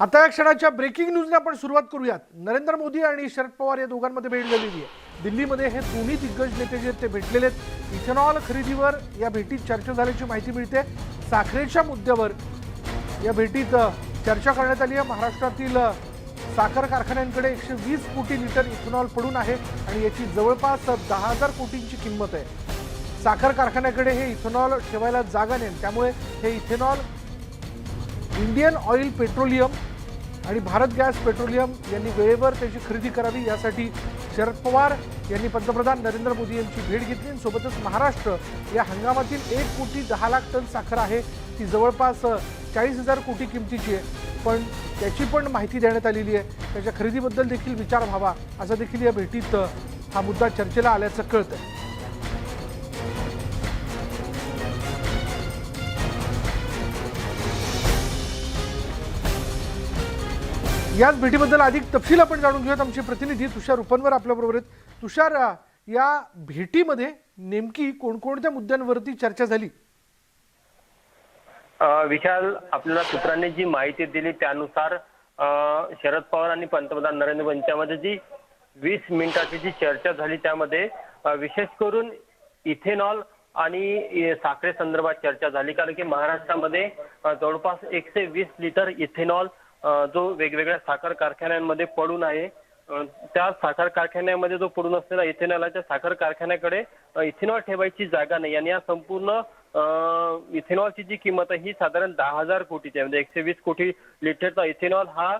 आता या क्षणाच्या ब्रेकिंग न्यूजने आपण सुरुवात करूयात। नरेंद्र मोदी आणि शरद पवार या दोघांमध्ये भेट झालेली आहे। दिल्लीमध्ये हे दोन्ही दिग्गज नेते जे ते भेटलेले आहेत। इथेनॉल खरेदीवर या भेटीत चर्चा झाल्याची माहिती मिळते। साखरेच्या मुद्द्यावर या भेटीत चर्चा करण्यात आली आहे। महाराष्ट्रातील साखर कारखान्यांकडे 120 कोटी लिटर इथेनॉल पडून आहे आणि याची जवळपास 10,000 कोटींची किंमत आहे। साखर कारखान्याकडे हे इथेनॉल ठेवायला जागा नाही, त्यामुळे हे इथेनॉल इंडियन ऑइल पेट्रोलियम आणि भारत गॅस पेट्रोलियम यांनी वेळेवर त्याची खरेदी करावी, यासाठी शरद पवार यांनी पंतप्रधान नरेंद्र मोदी यांची भेट घेतली। सोबतच महाराष्ट्र या हंगामातील 1 कोटी 10 लाख टन साखर आहे, ती जवळपास 40,000 कोटी किमतीची आहे, पण त्याची पण माहिती देण्यात आलेली आहे। त्याच्या खरेदीबद्दल देखील विचार व्हावा असं देखील या भेटीत हा मुद्दा चर्चेला आल्याचं कळतंय। याच भेटीबद्दल अधिक तपशील आपण जाणून घेऊयात। आमचे प्रतिनिधी तुषार उपनवर आपल्याबरोबर आहेत। तुषार, या भेटीमध्ये नेमकी कोणकोणत्या मुद्द्यांवरती चर्चा झाली? विशाल, आपल्याला सूत्रांनी जी माहिती दिली त्यानुसार शरद पवार आणि पंतप्रधान नरेंद्र मोदी यांच्यामध्ये जी 20 मिनिटाची जी चर्चा झाली त्यामध्ये विशेष करून इथेनॉल आणि साखरे संदर्भात चर्चा झाली। कारण की महाराष्ट्रामध्ये जवळपास 120 लिटर इथेनॉल जो वेगवेगळ्या साखर कारखान्यांमध्ये पडून आहे, त्या साखर कारखान्यामध्ये जो पडून असलेला इथेनॉलच्या साखर कारखान्याकडे इथेनॉल ठेवायची जागा नाही आणि या संपूर्ण इथेनॉलची जी किंमत आहे ही साधारण 10,000 कोटीची आहे। म्हणजे 120 कोटी लिटरचा इथेनॉल हा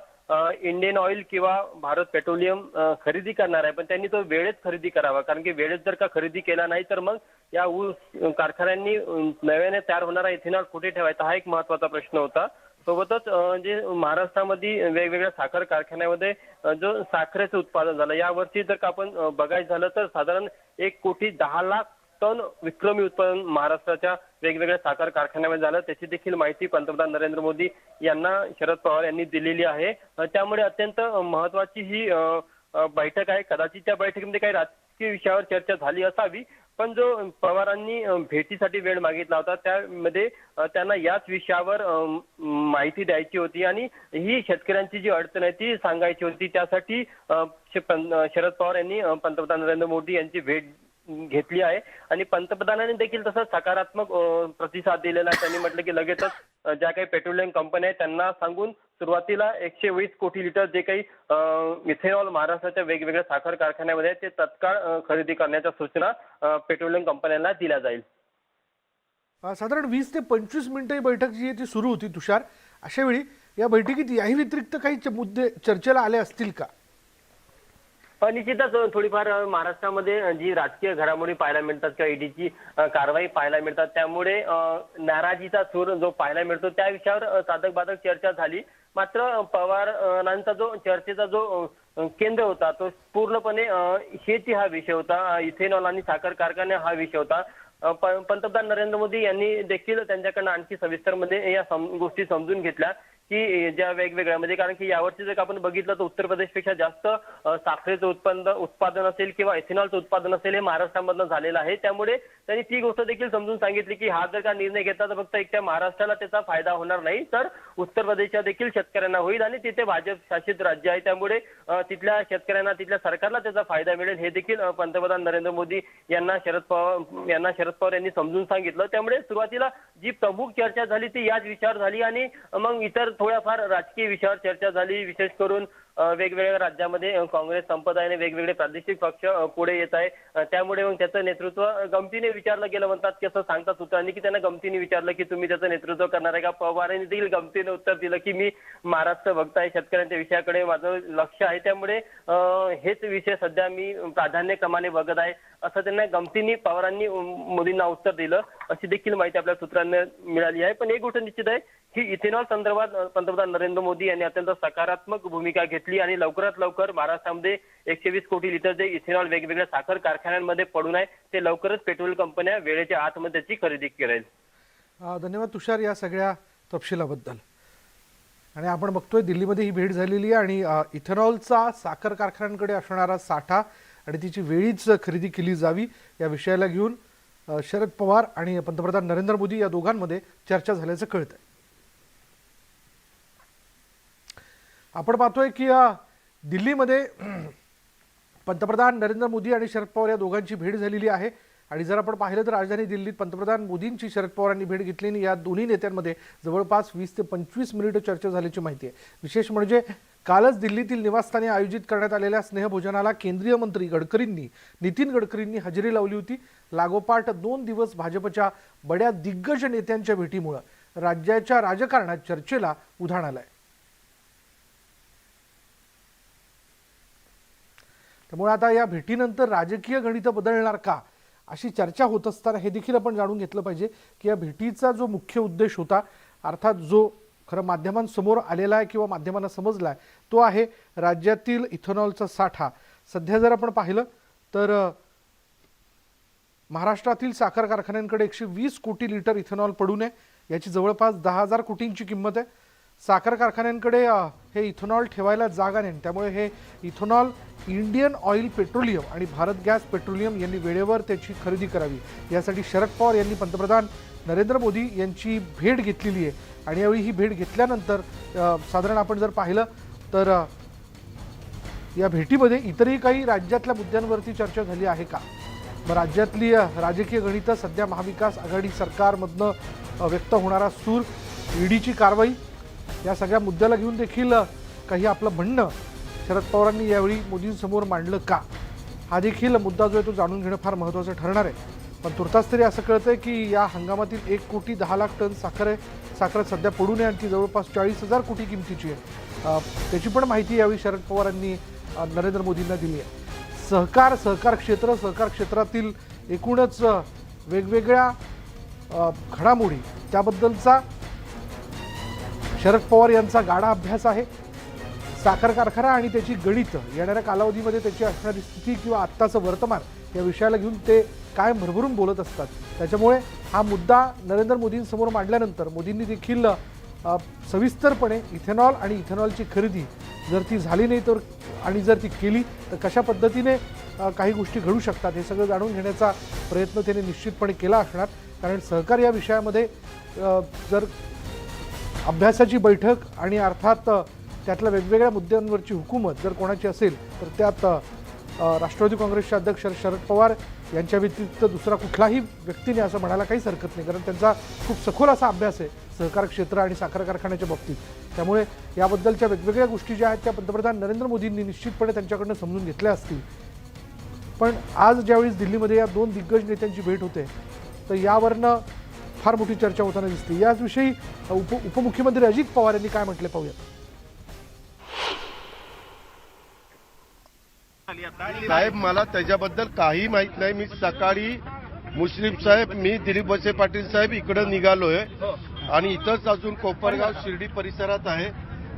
इंडियन ऑइल किंवा भारत पेट्रोलियम खरेदी करणार आहे, पण त्यांनी तो वेळेत खरेदी करावा। कारण की वेळेत जर का खरेदी केला नाही तर मग या ऊस कारखान्यांनी नव्याने तयार होणारा इथेनॉल कुठे ठेवायचा हा एक महत्त्वाचा प्रश्न होता। सोबतच जे महाराष्ट्रामध्ये वेगवेगळ्या साखर कारखान्यामध्ये जो साखरेचं उत्पादन झालं, यावर्षी जर का आपण बघायचं झालं तर साधारण 1 कोटी 10 लाख टन विक्रमी उत्पादन महाराष्ट्राच्या वेगवेगळ्या साखर कारखान्यामध्ये झालं। त्याची देखील माहिती पंतप्रधान नरेंद्र मोदी यांना शरद पवार यांनी दिलेली आहे। त्यामुळे अत्यंत महत्वाची ही बैठक आहे। कदाचित त्या बैठकीमध्ये काही राजकीय विषयावर चर्चा झाली असावी, पण जो पवारांनी भेटीसाठी वेळ मागितला होता त्यामध्ये त्यांना याच विषयावर माहिती द्यायची होती आणि ही शेतकऱ्यांची जी अडचण आहे ती सांगायची होती। त्यासाठी शरद पवार यांनी पंतप्रधान नरेंद्र मोदी यांची भेट घेतली आहे आणि पंतप्रधानांनी देखील तसा सकारात्मक प्रतिसाद दिलेला आहे। त्यांनी म्हटलं की लगेचच ज्या काही पेट्रोलियम कंपन्या आहेत त्यांना सांगून सुरुवातीला 120 कोटी लिटर जे काही इथेनॉल महाराष्ट्राच्या वेगवेगळ्या साखर कारखान्यामध्ये ते तत्काळ खरेदी करण्याच्या सूचना पेट्रोलियम कंपन्यांना दिल्या जाईल। साधारण 20 ते 25 मिनिटं ही बैठक जी आहे ती सुरू होती। तुषार, अशा वेळी या बैठकीत याही व्यतिरिक्त काही मुद्दे चर्चेला आले असतील का? निश्चितच थोडीफार महाराष्ट्रामध्ये जी राजकीय घडामोडी पाहायला मिळतात किंवा ईडीची कारवाई पाहायला मिळतात, त्यामुळे नाराजीचा सूर जो पाहायला मिळतो त्या विषयावर साधक बाधक चर्चा झाली। मात्र पवारांचा जो चर्चेचा जो केंद्र होता तो पूर्णपणे शेती हा विषय होता, इथेनॉल आणि साखर कारखाने हा विषय होता। पंतप्रधान नरेंद्र मोदी यांनी देखील त्यांच्याकडनं आणखी सविस्तरमध्ये या गोष्टी समजून घेतल्या की ज्या वेगवेगळ्या म्हणजे कारण की यावर्षी जर आपण बघितलं तर उत्तर प्रदेशपेक्षा जास्त साखरेचं उत्पादन असेल किंवा इथेनॉलचं उत्पादन असेल हे महाराष्ट्रामधनं झालेलं आहे। त्यामुळे त्यांनी ती गोष्ट देखील समजून सांगितली की हा जर का निर्णय घेतला तर फक्त एकट्या महाराष्ट्राला त्याचा फायदा होणार नाही, तर उत्तर प्रदेशच्या देखील शेतकऱ्यांना होईल आणि तिथे भाजप शासित राज्य आहे, त्यामुळे तिथल्या शेतकऱ्यांना तिथल्या सरकारला त्याचा फायदा मिळेल हे देखील पंतप्रधान नरेंद्र मोदी यांना शरद पवार यांनी समजून सांगितलं। त्यामुळे सुरुवातीला जी प्रमुख चर्चा झाली ती याच विषयावर झाली आणि मग इतर थोड्याफार राजकीय विषयावर चर्चा झाली। विशेष करून वेगवेगळ्या राज्यामध्ये काँग्रेस संपत आहे आणि वेगवेगळे प्रादेशिक पक्ष पुढे येत आहे, त्यामुळे मग त्याचं नेतृत्व गमतीने विचारलं गेलं। म्हणतात की असं सांगतात सूत्रांनी की त्यांना गमतीने विचारलं की तुम्ही त्याचं नेतृत्व करणार आहे का? पवारांनी देखील गमतीने उत्तर दिलं की मी महाराष्ट्र भक्त आहे, शेतकऱ्यांच्या विषयाकडे माझं लक्ष आहे, त्यामुळे हेच विषय सध्या मी प्राधान्यक्रमाने बघत आहे असं त्यांना गमतीने पवारांनी मोदींना उत्तर दिलं, अशी देखील माहिती आपल्या सूत्रांना मिळाली आहे। पण एक गोष्ट निश्चित आहे की इथेनॉल संदर्भात पंतप्रधान नरेंद्र मोदी यांनी अत्यंत सकारात्मक भूमिका घेतली आणि लवकरात लवकर महाराष्ट्रामध्ये 120 कोटी लिटर जे इथेनॉल वेगवेगळ्या साखर कारखान्यांमध्ये पडून आहे ते लवकरच पेट्रोल कंपन्या वेळेच्या आतमध्ये त्याची खरेदी करेल। धन्यवाद तुषार या सगळ्या तपशिलाबद्दल। आणि आपण बघतोय दिल्लीमध्ये ही भेट झालेली आहे आणि इथेनॉलचा साखर कारखान्यांकडे असणारा साठा आणि तिची वेळीच खरेदी केली जावी या विषयाला घेऊन शरद पवार आणि पंतप्रधान नरेंद्र मोदी या दोघांमध्ये चर्चा झाल्याचं कळतंय। आपण पाहतोय की दिल्लीमध्ये पंतप्रधान नरेंद्र मोदी आणि शरद पवार या दोघांची भेट झालेली आहे आणि जर आपण पाहिलं तर राजधानी दिल्लीत पंतप्रधान मोदींची शरद पवारांनी भेट घेतली आणि या दोन्ही नेत्यांमध्ये जवळपास 20 ते 25 मिनिटं चर्चा झाल्याची माहिती आहे। विशेष म्हणजे कालच दिल्लीतील निवासस्थानी आयोजित करण्यात आलेल्या स्नेहभोजनाला केंद्रीय मंत्री नितीन गडकरींनी हजेरी लावली होती। लागोपाठ 2 दिवस भाजपच्या बड्या दिग्गज नेत्यांच्या भेटीमुळे राज्याच्या राजकारणात चर्चेला उधाण आलंय। त्यामुळे आता या भेटीनंतर राजकीय गणित बदलणार का अशी चर्चा होत असताना हे देखील आपण जाणून घेतलं पाहिजे की या भेटीचा जो मुख्य उद्देश होता, अर्थात जो खरं माध्यमांसमोर आलेला आहे किंवा माध्यमांना समजला आहे, तो आहे राज्यातील इथेनॉलचा साठा। सध्या जर आपण पाहिलं तर महाराष्ट्रातील साखर कारखान्यांकडे 120 कोटी लिटर इथेनॉल पडून आहे, याची जवळपास 10,000 कोटींची किंमत आहे। साखर कारखान्यांकडे हे इथेनॉल ठेवायला जागा नाही, त्यामुळे हे इथेनॉल इंडियन ऑइल पेट्रोलियम आणि भारत गॅस पेट्रोलियम यांनी वेळेवर त्याची खरेदी करावी, यासाठी शरद पवार यांनी पंतप्रधान नरेंद्र मोदी यांची भेट घेतलेली आहे। आणि यावेळी ही भेट घेतल्यानंतर साधारण आपण जर पाहिलं तर या भेटीमध्ये इतरही काही राज्यातल्या मुद्द्यांवरती चर्चा झाली आहे का? मग राज्यातली राजकीय गणितं, सध्या महाविकास आघाडी सरकारमधनं व्यक्त होणारा सूर, ईडीची कारवाई, या सगळ्या मुद्द्याला घेऊन देखील काही आपलं म्हणणं शरद पवारांनी यावेळी मोदींसमोर मांडलं का, हा देखील मुद्दा जो आहे तो जाणून घेणं फार महत्त्वाचं ठरणार आहे। पण तुर्तास तरी असं कळतंय की या हंगामातील 1,10,00,000 टन साखर सध्या पडू नये आणि ती जवळपास 40,000 कोटी किमतीची आहे। त्याची पण माहिती यावेळी शरद पवारांनी नरेंद्र मोदींना दिली आहे। सहकार क्षेत्रातील एकूणच वेगवेगळ्या घडामोडी त्याबद्दलचा शरद पवार यांचा गाढा अभ्यास आहे। साखर कारखाना आणि त्याची गणितं, येणाऱ्या कालावधीमध्ये त्याची असणारी स्थिती किंवा आत्ताचं वर्तमान या विषयाला घेऊन ते काय भरभरून बोलत असतात। त्याच्यामुळे हा मुद्दा नरेंद्र मोदींसमोर मांडल्यानंतर मोदींनी देखील सविस्तरपणे इथेनॉल आणि इथेनॉलची खरेदी जर ती झाली नाही तर आणि जर ती केली तर कशा पद्धतीने काही गोष्टी घडू शकतात हे सगळं जाणून घेण्याचा प्रयत्न त्याने निश्चितपणे केला असणार। कारण सहकार या विषयामध्ये जर अभ्यासाची बैठक आणि अर्थात त्यातल्या वेगवेगळ्या मुद्द्यांवरची हुकूमत जर कोणाची असेल तर त्यात राष्ट्रवादी काँग्रेसचे अध्यक्ष शरद पवार यांच्या व्यतिरिक्त दुसरा कुठलाही व्यक्तीने असं म्हणायला काहीच हरकत नाही, कारण त्यांचा खूप सखोल असा अभ्यास आहे सहकार क्षेत्र आणि साखर कारखान्याच्या बाबतीत। त्यामुळे याबद्दलच्या वेगवेगळ्या गोष्टी ज्या आहेत त्या पंतप्रधान नरेंद्र मोदींनी निश्चितपणे त्यांच्याकडनं समजून घेतल्या असतील। पण आज ज्यावेळी दिल्लीमध्ये या 2 दिग्गज नेत्यांची भेट होते तर यावरनं फार मोठी चर्चा होताना दिसते। याविषयी उपमुख्यमंत्री अजित पवार यांनी काय म्हटले पाहूया। साहेब, मला त्याच्याबद्दल काही माहित नाही। मी सकाळी मुश्रीफ साहेब, मी दिलीप वळसे पाटील साहेब इकडे निघालोय आणि इथंच अजून कोपरगाव शिर्डी परिसरात आहे।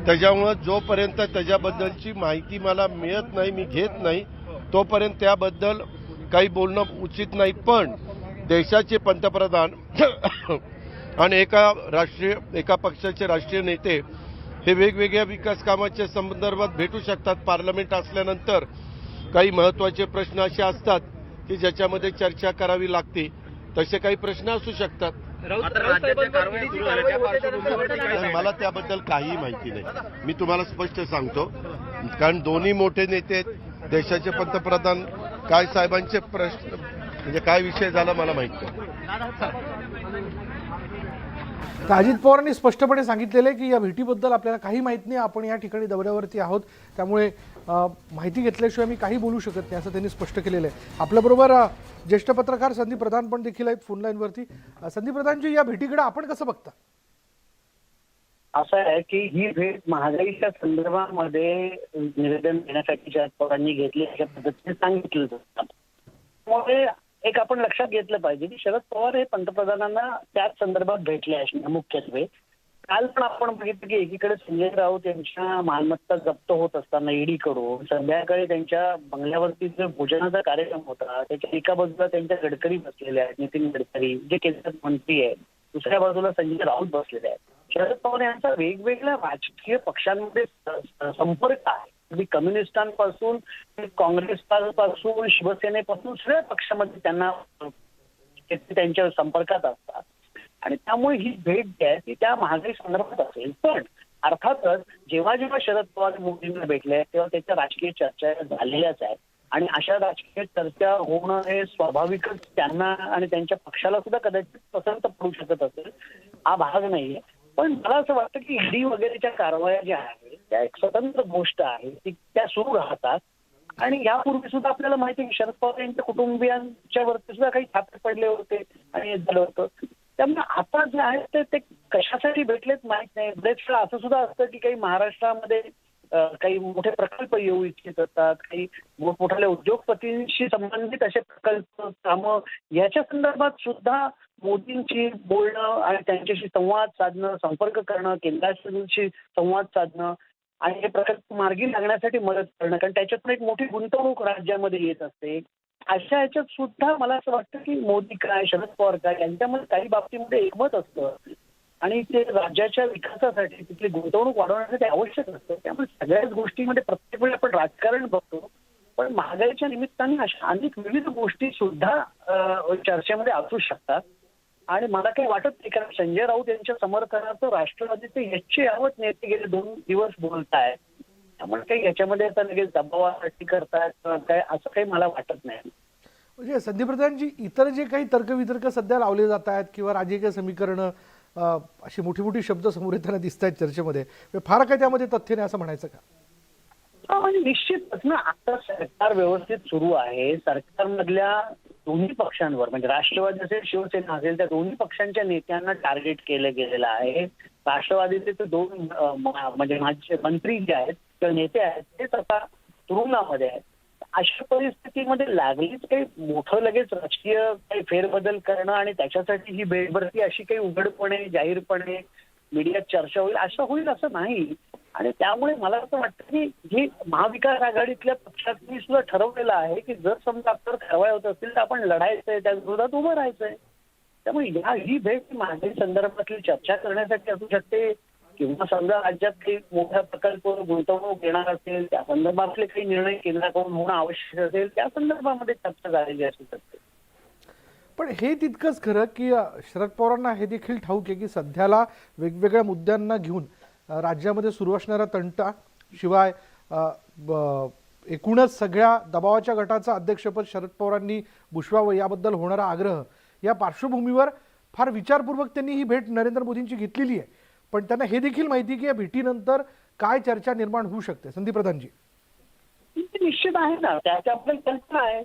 त्याच्यामुळे जोपर्यंत त्याच्याबद्दलची माहिती मला मिळत नाही, मी घेत नाही, तोपर्यंत त्याबद्दल काही बोलणं उचित नाही। पण देशाचे पंतप्रधान आणि एका पक्षाचे राष्ट्रीय नेते हे वेगवेगळ्या विकास कामाच्या संदर्भात भेटू शकतात। पार्लमेंट असल्यानंतर काही महत्त्वाचे प्रश्न असे असतात की ज्याच्यामध्ये चर्चा करावी लागते, तसे काही प्रश्न असू शकतात। मला त्याबद्दल काही माहिती नाही, मी तुम्हाला स्पष्ट सांगतो। कारण दोन्ही मोठे नेते आहेत, देशाचे पंतप्रधान, काय साहेबांचे प्रश्न म्हणजे काय विषय झाला मला माहिती नाही। अजित पवारांनी स्पष्टपणे सांगितलेले की या भेटीबद्दल आपल्याला काही माहित नाही, आपण या ठिकाणी दौऱ्यावरती आहोत, त्यामुळे माहिती घेतल्याशिवाय मी काही बोलू शकत नाही असं त्यांनी स्पष्ट केलेलं आहे। आपल्याबरोबर ज्येष्ठ पत्रकार संदीप प्रधान पण देखील आहेत फोन लाईनवरती। संदीप प्रधानजी, या भेटीकडे आपण कसं बघता? असं आहे की ही भेट महागाईच्या संदर्भामध्ये निवेदन देण्यासाठी शरद पवारांनी घेतली अशा पद्धतीने सांगितलं जातं। त्यामुळे एक आपण लक्षात घेतलं पाहिजे की शरद पवार हे पंतप्रधानांना त्याच संदर्भात भेटले असणार मुख्यत्वे। काल पण आपण बघितलं की एकीकडे संजय राऊत यांच्या मालमत्ता जप्त होत असताना ईडीकडून संध्याकाळी त्यांच्या बंगल्यावरती जो भोजनाचा कार्यक्रम होता त्याच्या एका बाजूला त्यांच्या गडकरी बसलेले आहेत, नितीन गडकरी जे केंद्रात मंत्री आहेत, दुसऱ्या बाजूला संजय राऊत बसलेले आहेत। शरद पवार यांचा वेगवेगळ्या राजकीय पक्षांमध्ये संपर्क आहे, अगदी कम्युनिस्टांपासून काँग्रेसपासून शिवसेनेपासून सगळ्या पक्षामध्ये त्यांना त्यांच्या संपर्कात असतात आणि त्यामुळे ही भेट जी आहे ती त्या महागाई संदर्भात असेल। पण अर्थातच जेव्हा जेव्हा शरद पवार मोदींना भेटले तेव्हा त्याच्या राजकीय चर्चा झालेल्याच आहेत आणि अशा राजकीय चर्चा होणं हे स्वाभाविकच त्यांना आणि त्यांच्या पक्षाला सुद्धा कदाचित पसंत पडू शकत असेल, हा भाग नाहीये. पण मला असं वाटतं की ईडी वगैरेच्या कारवाया ज्या आहेत त्या एक स्वतंत्र गोष्ट आहे, ती त्या सुरू राहतात. आणि यापूर्वी सुद्धा आपल्याला माहिती आहे की शरद पवार यांच्या कुटुंबियांच्या वरती सुद्धा काही छापे पडले होते आणि हे झालं होतं. त्यामुळे आता जे आहे ते कशासाठी भेटलेत माहित नाही. बरेच वेळा असं सुद्धा असतं की काही महाराष्ट्रामध्ये काही मोठे प्रकल्प येऊ इच्छित असतात, काही मोठमोठ्या उद्योगपतींशी संबंधित असे प्रकल्प कामं याच्या संदर्भात सुद्धा मोदींची बोलणं आणि त्यांच्याशी संवाद साधणं, संपर्क करणं, केंद्राशी संवाद साधणं आणि हे प्रकल्प मार्गी लागण्यासाठी मदत करणं, कारण त्याच्यातून एक मोठी गुंतवणूक राज्यामध्ये येत असते. अशा ह्याच्यात सुद्धा मला असं वाटतं की मोदी काय, शरद पवार काय यांच्यामध्ये काही बाबतीमध्ये एकमत असतं आणि ते राज्याच्या विकासासाठी तिथली गुंतवणूक वाढवण्यासाठी आवश्यक असतं. त्यामुळे सगळ्याच गोष्टीमध्ये प्रत्येक वेळी आपण राजकारण बघतो, पण महागाईच्या निमित्ताने अशा अनेक विविध गोष्टी सुद्धा चर्चेमध्ये असू शकतात. आणि मला काही वाटत नाही, कारण संजय राऊत यांच्या समर्थनाचं राष्ट्रवादीचे यच्चे यावत नेते गेले 2 दिवस बोलतायत. त्यामुळे काही याच्यामध्ये आता लगेच दबावासाठी करतायत किंवा काय असं काही मला वाटत नाही. म्हणजे संदीप प्रधानजी, इतर जे काही तर्कवितर्क सध्या लावले जात आहेत किंवा राजकीय समीकरणं अशी मोठी मोठी शब्द समोर येताना दिसत आहेत चर्चेमध्ये, फार काही त्यामध्ये तथ्य नाही असं म्हणायचं का? म्हणजे निश्चितच ना, आता सरकार व्यवस्थित सुरू आहे. सरकारमधल्या दोन्ही पक्षांवर म्हणजे राष्ट्रवादी असेल, शिवसेना असेल, त्या दोन्ही पक्षांच्या नेत्यांना टार्गेट केलं गेलेलं आहे. राष्ट्रवादीचे तर 2 म्हणजे माझे मंत्री जे आहेत किंवा नेते आहेत तेच आता तुरुंगामध्ये आहेत. अशा परिस्थितीमध्ये लागलीच काही मोठं लगेच राजकीय काही फेरबदल करणं आणि त्याच्यासाठी ही भेटभरती अशी काही उघडपणे जाहीरपणे मीडियात चर्चा होईल असं होईल असं नाही. आणि त्यामुळे मला असं वाटतं की ही महाविकास आघाडीतल्या पक्षांनी सुद्धा ठरवलेलं आहे की जर समजा आपल्याला कारवाया होत असतील तर आपण लढायचंय, त्या विरोधात उभं राहायचंय. त्यामुळे ही भेट महागाई संदर्भातली चर्चा करण्यासाठी असू शकते किंवा समजा राज्यात काही मोठा प्रकल्प गुंतवणूक येणार असेल त्या संदर्भातले काही निर्णय केंद्राकडून होणं आवश्यक असेल त्या संदर्भामध्ये चर्चा झालेली असू शकते. पण हे तितकंच खरं की शरद पवारांना हे देखील ठाऊक आहे की सध्याला वेगवेगळ्या मुद्द्यांना घेऊन राज्यामध्ये सुरू असणारा तंटा, शिवाय एकूणच सगळ्या दबावाच्या गटाचं अध्यक्षपद शरद पवारांनी भूषवावं याबद्दल होणारा आग्रह, या पार्श्वभूमीवर फार विचारपूर्वक त्यांनी ही भेट नरेंद्र मोदींची घेतलेली आहे. पण त्यांना हे देखील माहिती की या भेटीनंतर काय चर्चा निर्माण होऊ शकते. संदीप प्रधानजी, निश्चित आहे ना, त्याच्या आपल्याला कल्पना आहे.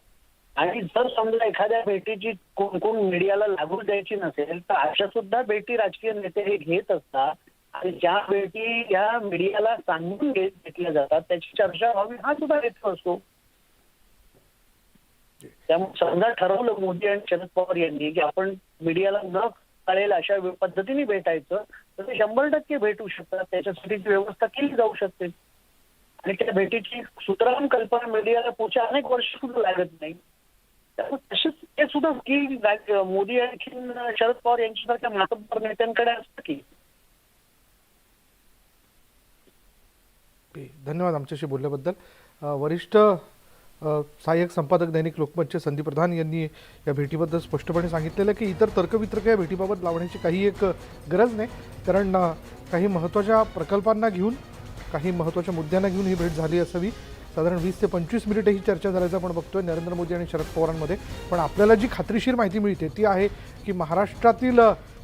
आणि जर समजा एखाद्या भेटीची कोण मीडियाला लागू द्यायची नसेल तर अशा सुद्धा भेटी राजकीय नेते हे घेत असतात आणि ज्या भेटी या मीडियाला सांगून घेतल्या जातात त्याची चर्चा व्हावी हा सुद्धा हेतू असतो. त्यामुळे समजा ठरवलं मोदी आणि शरद पवार यांनी की आपण मीडियाला न कळेल अशा पद्धतीने भेटायचं तर ते 100% भेटू शकतात. त्याच्यासाठीची व्यवस्था केली जाऊ शकते आणि त्या भेटीची सूत्रधार कल्पना मीडियाला पुढच्या अनेक वर्ष सुद्धा लागत नाही. त्यामुळे तसेच ते सुद्धा की मोदी आणखी शरद पवार यांच्यासारख्या मातब्बर नेत्यांकडे असतं की. धन्यवाद आमच्याशी बोलल्याबद्दल. वरिष्ठ सहाय्यक संपादक दैनिक लोकमतचे संदीप प्रधान यांनी या भेटीबद्दल स्पष्टपणे सांगितलेलं की इतर तर्कवितर्क या भेटीबाबत लावण्याची काही एक गरज नाही, कारण काही महत्त्वाच्या प्रकल्पांना घेऊन, काही महत्त्वाच्या मुद्द्यांना घेऊन ही भेट झाली असावी. साधारण 20 ते 25 मिनिटं ही चर्चा झाल्याचं आपण बघतोय नरेंद्र मोदी आणि शरद पवारांमध्ये. पण आपल्याला जी खात्रीशीर माहिती मिळते ती आहे की महाराष्ट्रातील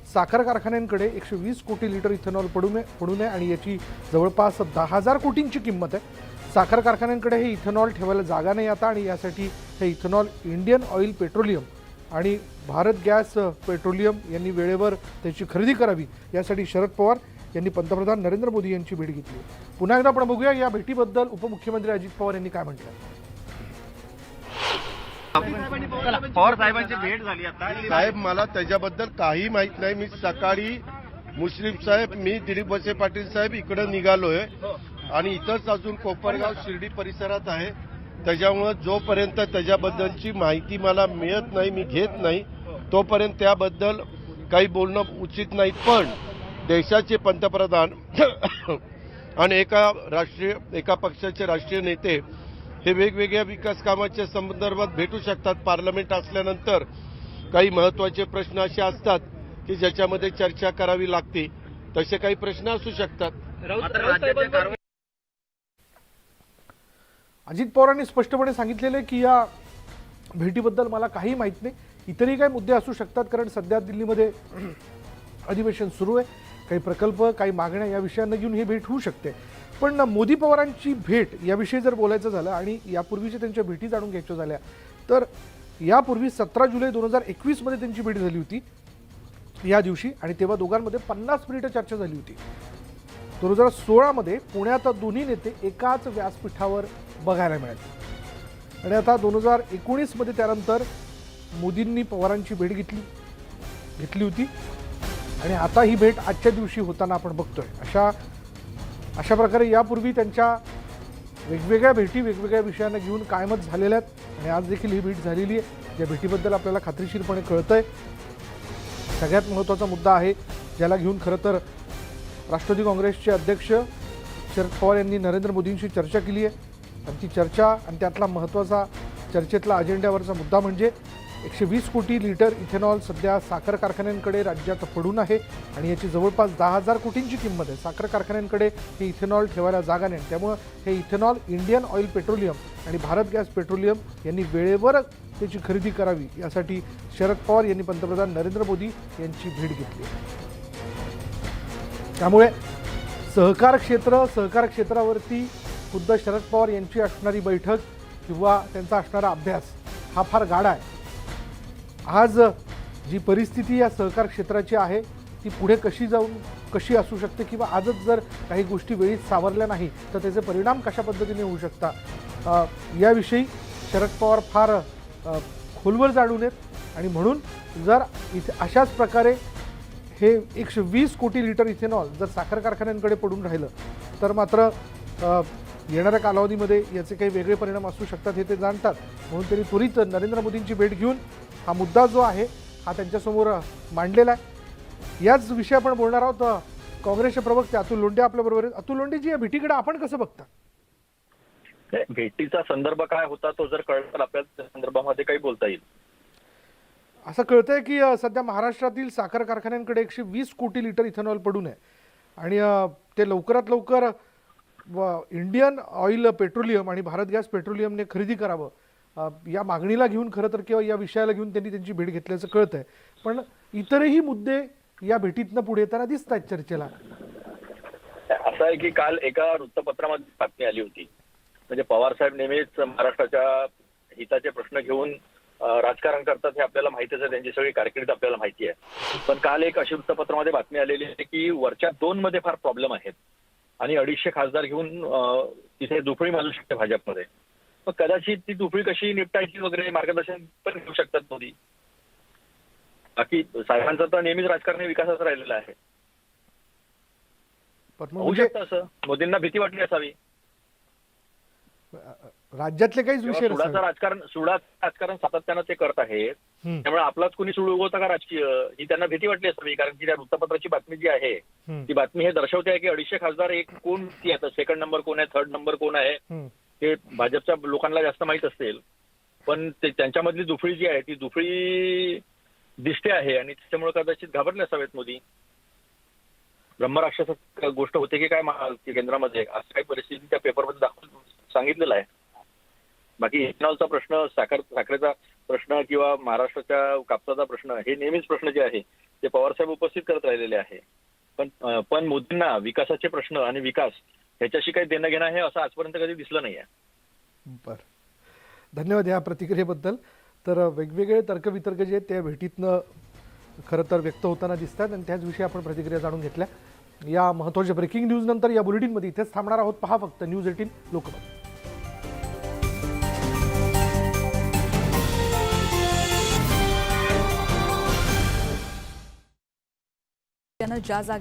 साखर कारखान्यांकडे 120 कोटी लिटर इथेनॉल पडू नये आणि याची जवळपास 10,000 कोटींची किंमत आहे. साखर कारखान्यांकडे हे इथेनॉल ठेवायला जागा नाही आता आणि यासाठी हे इथेनॉल इंडियन ऑइल पेट्रोलियम आणि भारत गॅस पेट्रोलियम यांनी वेळेवर त्याची खरेदी करावी यासाठी शरद पवार यांनी पंतप्रधान नरेंद्र मोदी यांची भेट घेतली. पुन्हा एकदा आपण बघूया या भेटीबद्दल उपमुख्यमंत्री अजित पवार यांनी काय म्हटलं. पवार साहेबांची भेट झाली आता. साहेब मला त्याच्याबद्दल काही माहित नाही. मी सकाळी मुश्रीफ साहेब, मी दिलीप वळसे पाटील साहेब इकडे निघालोय आणि इथंच अजून कोपरगाव शिर्डी परिसरात आहे. त्याच्यामुळं जोपर्यंत त्याच्याबद्दलची माहिती मला मिळत नाही, मी घेत नाही, तोपर्यंत त्याबद्दल काही बोलणं उचित नाही. पण देशाचे पंतप्रधान आणि एका पक्षाचे राष्ट्रीय नेते हे वेगवेगळ्या विकास कामाच्या संदर्भात भेटू शकतात. पार्लमेंट असल्यानंतर काही महत्त्वाचे प्रश्न असे असतात की ज्याच्यामध्ये चर्चा करावी लागते, तसे काही प्रश्न असू शकतात. मात्र राज्याच्या कारवाई अजित पवारांनी स्पष्टपणे सांगितलेलं आहे की या भेटीबद्दल मला काही माहीत नाही. इतरही काही मुद्दे असू शकतात, कारण सध्या दिल्लीमध्ये अधिवेशन सुरू आहे. काही प्रकल्प, काही मागण्या या विषयांना घेऊन ही भेट होऊ शकते. पण मोदी पवारांची भेट याविषयी जर बोलायचं झालं आणि यापूर्वीच्या त्यांच्या भेटी जाणून घ्यायच्या झाल्या तर यापूर्वी 17 जुलै 2021 मध्ये त्यांची भेट झाली होती या दिवशी, आणि तेव्हा दोघांमध्ये 50 मिनिटं चर्चा झाली होती. 2016 मध्ये पुण्यात दोन्ही नेते एकाच व्यासपीठावर बघायला मिळाले, आणि आता 2019 मध्ये त्यानंतर मोदींनी पवारांची भेट घेतली होती, आणि आता ही भेट आजच्या दिवशी होताना आपण बघतोय. अशा प्रकारे यापूर्वी त्यांच्या वेगवेगळ्या भेटी वेगवेगळ्या विषयांना घेऊन कायमच झालेल्या आहेत, आणि आज देखील ही भेट झालेली आहे. या भेटीबद्दल आपल्याला खात्रीशीरपणे कळतंय. सगळ्यात महत्त्वाचा मुद्दा आहे ज्याला घेऊन खरं तर राष्ट्रवादी काँग्रेसचे अध्यक्ष शरद पवार यांनी नरेंद्र मोदींशी चर्चा केली आहे, आणि ती चर्चा आणि त्यातला महत्त्वाचा चर्चेतला अजेंड्यावरचा मुद्दा म्हणजे 120 कोटी लिटर इथेनॉल सध्या साखर कारखान्यांकडे राज्यात पडून आहे, आणि याची जवळपास 10,000 कोटींची किंमत आहे. साखर कारखान्यांकडे हे इथेनॉल ठेवायला जागा नाही, त्यामुळं हे इथेनॉल इंडियन ऑइल पेट्रोलियम आणि भारत गॅस पेट्रोलियम यांनी वेळेवर त्याची खरेदी करावी यासाठी शरद पवार यांनी पंतप्रधान नरेंद्र मोदी यांची भेट घेतली. त्यामुळे सहकार क्षेत्रावरती खुद्द शरद पवार यांची असणारी बैठक किंवा त्यांचा असणारा अभ्यास हा फार गाढा आहे. आज जी परिस्थिती या सहकार क्षेत्राची आहे ती पुढे कशी असू शकते, किंवा आजच जर काही गोष्टी वेळीच सावरल्या नाही तर त्याचे परिणाम कशा पद्धतीने होऊ शकतात, याविषयी शरद पवार फार खोलवर जाणून आहेत. आणि म्हणून जर अशाच प्रकारे हे 120 कोटी लिटर इथेनॉल जर साखर कारखान्यांकडे पडून राहिलं तर मात्र येणाऱ्या कालावधीमध्ये याचे काही वेगळे परिणाम असू शकतात हे ते जाणतात. म्हणून त्यांनी त्वरित नरेंद्र मोदींची भेट घेऊन हा मुद्दा जो आहे हा त्यांच्यासमोर मांडलेला आहे. याच विषयी आपण बोलणार आहोत. काँग्रेसचे प्रवक्ते अतुल लोंढे आपल्याबरोबर आहेत. अतुल लोंढेजी, या भेटीकडे आपण कसं बघता? भेटीचा संदर्भ काय होता तो जर कळला तर आपल्याला त्या संदर्भामध्ये काही बोलता येईल. असं कळतंय की सध्या महाराष्ट्रातील साखर कारखान्यांकडे 120 कोटी लिटर इथेनॉल पडून आहे, आणि ते लवकरात लवकर इंडियन ऑइल पेट्रोलियम आणि भारत गॅस पेट्रोलियमने खरेदी करावं या मागणीला घेऊन खरं तर किंवा या विषयाला घेऊन त्यांनी त्यांची भेट घेतल्याचं कळतंय. पण इतरही मुद्दे या भेटीतनं पुढे येताना दिसत आहेत चर्चेला. असं आहे की काल एका वृत्तपत्रामध्ये बातमी आली होती, म्हणजे पवार साहेब नेहमीच महाराष्ट्राच्या हिताचे प्रश्न घेऊन राजकारण करतात हे आपल्याला माहितीच आहे, त्यांची सगळी कारकीर्द आपल्याला माहिती आहे. पण काल एक अशी वृत्तपत्रामध्ये बातमी आलेली आहे की वरच्या 2 मध्ये फार प्रॉब्लेम आहेत आणि 250 खासदार घेऊन तिथे दुफळी माजू शकते भाजपमध्ये. मग कदाचित ती दुफळी कशी निपटायची वगैरे मार्गदर्शन पण घेऊ शकतात मोदी. बाकी साहेबांचं तर नेहमीच राजकारण विकासाचं राहिलेलं आहे. होऊ शकतं असं, मोदींना भीती वाटली असावी. राज्यातले काहीच विषय सुडाचं राजकारण सातत्यानं ते करत आहेत, त्यामुळे आपलाच कोणी सुड उगवता का राजकीय ही त्यांना भीती वाटली असावी. कारण की त्या वृत्तपत्राची बातमी जी आहे ती बातमी हे दर्शवते आहे की 250 खासदार एक कोण ती आता सेकंड नंबर कोण आहे, थर्ड नंबर कोण आहे ते भाजपच्या लोकांना जास्त माहित असेल, पण त्यांच्यामधली दुफळी जी आहे ती दुफळी दिसते आहे आणि त्याच्यामुळे कदाचित घाबरले असावेत मोदी. ब्रह्मराक्षस गोष्ट होते की काय केंद्रामध्ये असं काही परिस्थिती त्या पेपरमध्ये दाखवून सांगितलेलं आहे. बाकी इथेनॉलचा प्रश्न, साखरेचा प्रश्न किंवा महाराष्ट्राच्या कापसाचा प्रश्न हे नेहमीच प्रश्न जे आहे ते पवारसाहेब उपस्थित करत राहिलेले आहे. पण मोदींना विकासाचे प्रश्न आणि विकास ह्याच्याशी काही देणं घेणं आहे असं आजपर्यंत कधी दिसलं नाही आहे. बरं, धन्यवाद या प्रतिक्रियेबद्दल. तर वेगवेगळे तर्कवितर्क जे आहेत त्या भेटीतनं खरं तर व्यक्त होताना दिसतात, आणि त्याच विषयी आपण प्रतिक्रिया जाणून घेतल्या. या महत्त्वाच्या ब्रेकिंग न्यूज नंतर या बुलेटिनमध्ये इथेच थांबणार आहोत. पहा फक्त न्यूज 18 लोकमत. ज्या जागे